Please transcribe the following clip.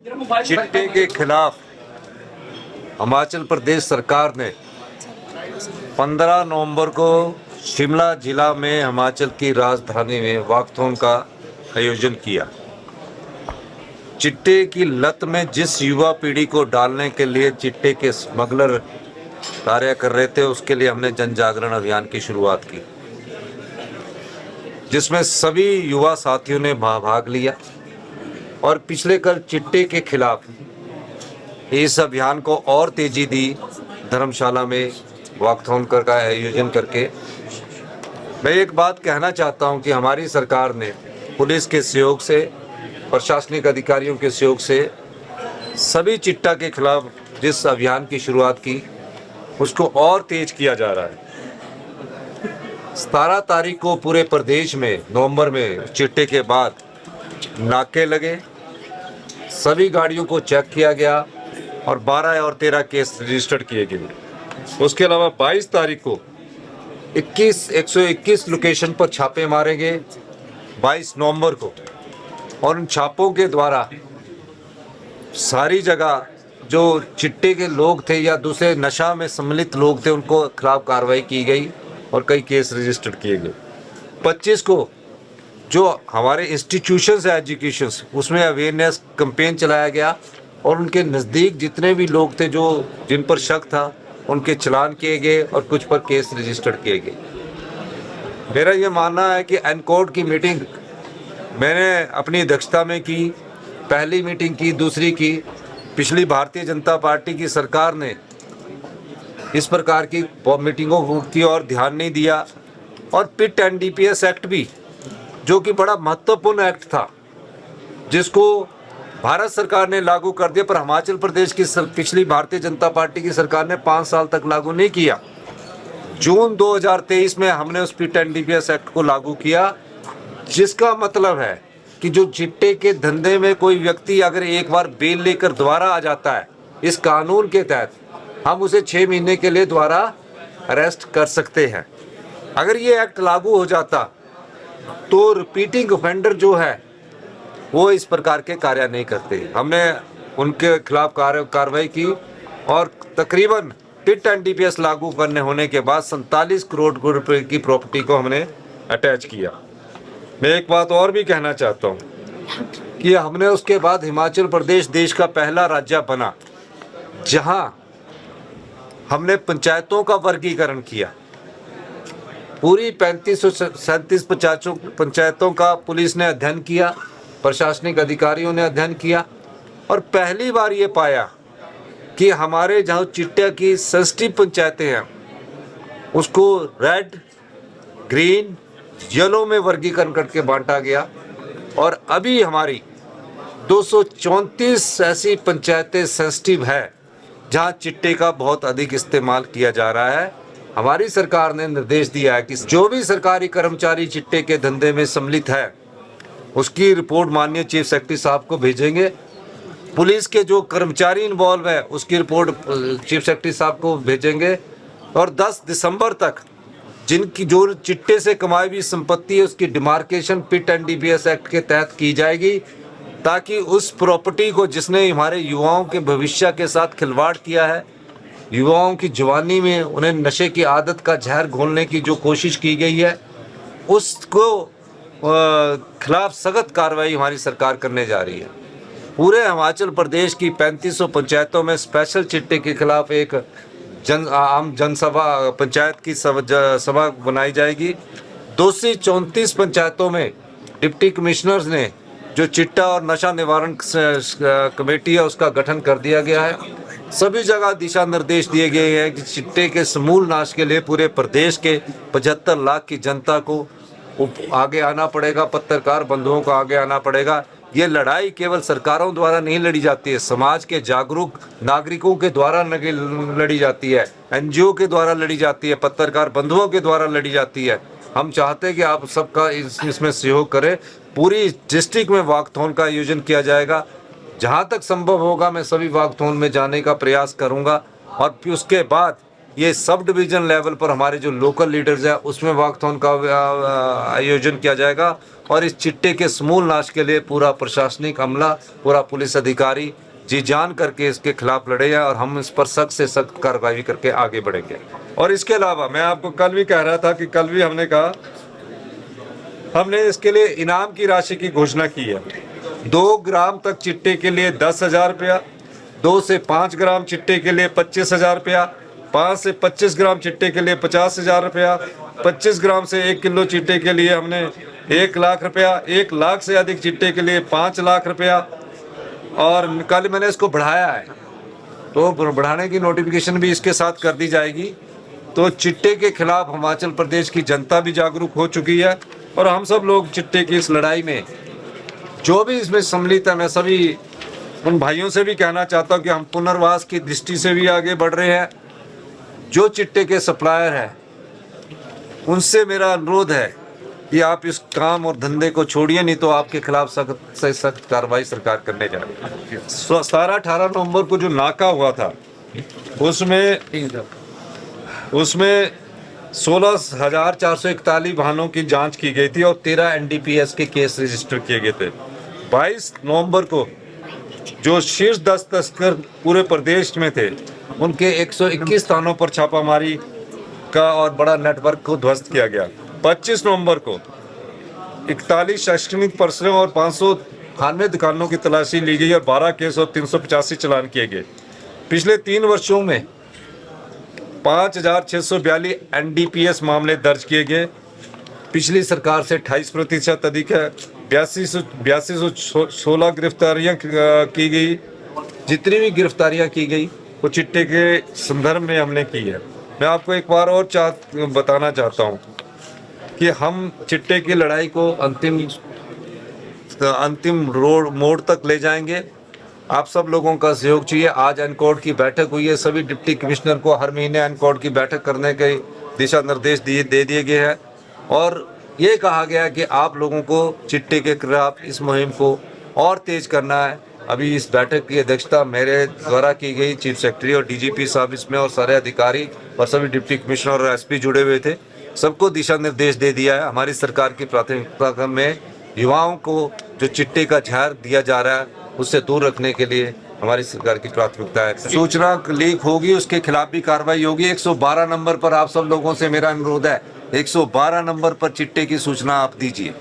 चिट्टे के खिलाफ हिमाचल प्रदेश सरकार ने 15 नवंबर को शिमला जिला में हिमाचल की राजधानी में वॉकथॉन का आयोजन किया। चिट्टे की लत में जिस युवा पीढ़ी को डालने के लिए चिट्टे के स्मगलर कार्य कर रहे थे, उसके लिए हमने जन जागरण अभियान की शुरुआत की, जिसमें सभी युवा साथियों ने भाग लिया और पिछले कल चिट्टे के खिलाफ इस अभियान को और तेजी दी। धर्मशाला में वॉकथॉन का आयोजन करके मैं एक बात कहना चाहता हूं कि हमारी सरकार ने पुलिस के सहयोग से, प्रशासनिक अधिकारियों के सहयोग से सभी चिट्टा के खिलाफ जिस अभियान की शुरुआत की, उसको और तेज किया जा रहा है। 17 तारीख को पूरे प्रदेश में नवंबर में चिट्टे के बाद नाके लगे, सभी गाड़ियों को चेक किया गया और 12 और 13 केस रजिस्टर्ड किए गए। उसके अलावा 22 तारीख को 121 लोकेशन पर छापे मारे गए 22 नवंबर को, और उन छापों के द्वारा सारी जगह जो चिट्टे के लोग थे या दूसरे नशा में सम्मिलित लोग थे, उनको खिलाफ कार्रवाई की गई और कई केस रजिस्टर्ड किए गए। 25 को जो हमारे इंस्टीट्यूशंस है एजुकेशन, उसमें अवेयरनेस कैंपेन चलाया गया और उनके नज़दीक जितने भी लोग थे जो जिन पर शक था, उनके चालान किए गए और कुछ पर केस रजिस्टर्ड किए गए। मेरा ये मानना है कि एनकोड की मीटिंग मैंने अपनी अध्यक्षता में की, पहली मीटिंग की, दूसरी की। पिछली भारतीय जनता पार्टी की सरकार ने इस प्रकार की मीटिंगों की और ध्यान नहीं दिया, और पिट एनडीपीएस एक्ट भी, जो कि बड़ा महत्वपूर्ण एक्ट था, जिसको भारत सरकार ने लागू कर दिया, पर हिमाचल प्रदेश की पिछली भारतीय जनता पार्टी की सरकार ने 5 साल तक लागू नहीं किया। जून 2023 में हमने उस पिट एनडीपीएस एक्ट को लागू किया, जिसका मतलब है कि जो चिट्टे के धंधे में कोई व्यक्ति अगर एक बार बेल लेकर दोबारा आ जाता है, इस कानून के तहत हम उसे 6 महीने के लिए दोबारा अरेस्ट कर सकते हैं। अगर ये एक्ट लागू हो जाता तो रिपीटिंग ऑफेंडर जो है वो इस प्रकार के कार्य नहीं करते। हमने उनके खिलाफ कार्रवाई की और तकरीबन पिट एनडीपीएस लागू करने होने के बाद 47 करोड़ रुपए की प्रॉपर्टी को हमने अटैच किया। मैं एक बात और भी कहना चाहता हूँ कि हमने उसके बाद हिमाचल प्रदेश देश का पहला राज्य बना जहां हमने पंचायतों का वर्गीकरण किया। पूरी 3537 पंचायतों का पुलिस ने अध्ययन किया, प्रशासनिक अधिकारियों ने अध्ययन किया, और पहली बार ये पाया कि हमारे जहाँ चिट्टे की सेंसिटिव पंचायतें हैं, उसको रेड, ग्रीन, येलो में वर्गीकरण करके बांटा गया, और अभी हमारी 234 ऐसी पंचायतें सेंसिटिव है जहाँ चिट्टे का बहुत अधिक इस्तेमाल किया जा रहा है। हमारी सरकार ने निर्देश दिया है कि जो भी सरकारी कर्मचारी चिट्टे के धंधे में सम्मिलित है, उसकी रिपोर्ट माननीय चीफ सेक्रेटरी साहब को भेजेंगे। पुलिस के जो कर्मचारी इन्वॉल्व है, उसकी रिपोर्ट चीफ सेक्रेटरी साहब को भेजेंगे, और 10 दिसंबर तक जिनकी जो चिट्टे से कमाई हुई संपत्ति है, उसकी डिमार्केशन पिट एनडीपीएस एक्ट के तहत की जाएगी, ताकि उस प्रॉपर्टी को जिसने हमारे युवाओं के भविष्य के साथ खिलवाड़ किया है, युवाओं की जवानी में उन्हें नशे की आदत का जहर घोलने की जो कोशिश की गई है, उसको खिलाफ सख्त कार्रवाई हमारी सरकार करने जा रही है। पूरे हिमाचल प्रदेश की 3500 पंचायतों में स्पेशल चिट्टे के खिलाफ एक आम जनसभा, पंचायत की सभा बनाई जाएगी। 234 पंचायतों में डिप्टी कमिश्नर्स ने जो चिट्टा और नशा निवारण कमेटी है, उसका गठन कर दिया गया है। सभी जगह दिशा निर्देश दिए गए हैं कि चिट्टे के समूल नाश के लिए पूरे प्रदेश के 75 लाख की जनता को आगे आना पड़ेगा, पत्रकार बंधुओं को आगे आना पड़ेगा। ये लड़ाई केवल सरकारों द्वारा नहीं लड़ी जाती है, समाज के जागरूक नागरिकों के द्वारा लड़ी जाती है, एनजीओ के द्वारा लड़ी जाती है, पत्रकार बंधुओं के द्वारा लड़ी जाती है। हम चाहते हैं कि आप सबका इसमें सहयोग करें। पूरी डिस्ट्रिक्ट में वॉकथॉन का आयोजन किया जाएगा। जहां तक संभव होगा मैं सभी वॉकथॉन में जाने का प्रयास करूंगा, और फिर उसके बाद ये सब डिवीजन लेवल पर हमारे जो लोकल लीडर्स हैं उसमें वॉकथॉन का आयोजन किया जाएगा और इस चिट्टे के समूल नाश के लिए पूरा प्रशासनिक अमला, पूरा पुलिस अधिकारी जी जान करके इसके खिलाफ लड़े हैं और हम इस पर सख्त से सख्त कार्रवाई करके आगे बढ़ेंगे। और इसके अलावा मैं आपको कल भी कह रहा था कि कल भी हमने कहा, हमने इसके लिए इनाम की राशि की घोषणा की है। 2 ग्राम तक चिट्टे के लिए 10,000 रुपया, 2 से 5 ग्राम चिट्टे के लिए 25,000 रुपया, 5 से 25 ग्राम चिट्टे के लिए 50,000 रुपया, 25 ग्राम से 1 किलो चिट्टे के लिए हमने 1 लाख रुपया, 1 लाख से अधिक चिट्टे के लिए 5 लाख रुपया, और कल मैंने इसको बढ़ाया है तो बढ़ाने की नोटिफिकेशन भी इसके साथ कर दी जाएगी। तो चिट्टे के खिलाफ हिमाचल प्रदेश की जनता भी जागरूक हो चुकी है और हम सब लोग चिट्टे की इस लड़ाई में जो भी इसमें सम्मिलित है, मैं सभी उन भाइयों से भी कहना चाहता हूं कि हम पुनर्वास की दृष्टि से भी आगे बढ़ रहे हैं। जो चिट्टे के सप्लायर हैं उनसे मेरा अनुरोध है कि आप इस काम और धंधे को छोड़िए, नहीं तो आपके खिलाफ सख्त से सख्त कार्रवाई सरकार करने जा रही है। 17-18 नवंबर को जो नाका हुआ था उसमें 16,441 वाहनों की जांच की गई थी और 13 NDPS के केस रजिस्टर किए गए थे। 22 नवंबर को जो शीर्ष 10 तस्कर पूरे प्रदेश में थे उनके 121 स्थानों पर छापामारी का और बड़ा नेटवर्क को ध्वस्त किया गया। 25 नवंबर को 41 शैक्षणिक पर्सों और 598 दुकानों की तलाशी ली गई और 12 केस और 385 चालान किए गए। पिछले 3 वर्षों में 5,642 NDPS मामले दर्ज किए गए। पिछली सरकार से 28% अधिक है। 8216 गिरफ्तारियां की गई। जितनी भी गिरफ्तारियां की गई वो चिट्टे के संदर्भ में हमने की है। मैं आपको एक बार और बताना चाहता हूं कि हम चिट्टे की लड़ाई को अंतिम मोड़ तक ले जाएंगे। आप सब लोगों का सहयोग चाहिए। आज एनकोड की बैठक हुई है, सभी डिप्टी कमिश्नर को हर महीने एनकोड की बैठक करने के दिशा निर्देश दे दिए गए हैं और ये कहा गया है कि आप लोगों को चिट्टे के खिलाफ इस मुहिम को और तेज करना है। अभी इस बैठक की अध्यक्षता मेरे द्वारा की गई, चीफ सेक्रेटरी और DGP साहब इसमें और सारे अधिकारी और सभी डिप्टी कमिश्नर और SP जुड़े हुए थे। सबको दिशा निर्देश दे दिया है। हमारी सरकार की प्राथमिकता में युवाओं को जो चिट्टे का जहर दिया जा रहा है उससे दूर रखने के लिए हमारी सरकार की प्राथमिकता है। सूचना लीक होगी उसके खिलाफ भी कार्रवाई होगी। 112 नंबर पर आप सब लोगों से मेरा अनुरोध है, 112 नंबर पर चिट्टे की सूचना आप दीजिए।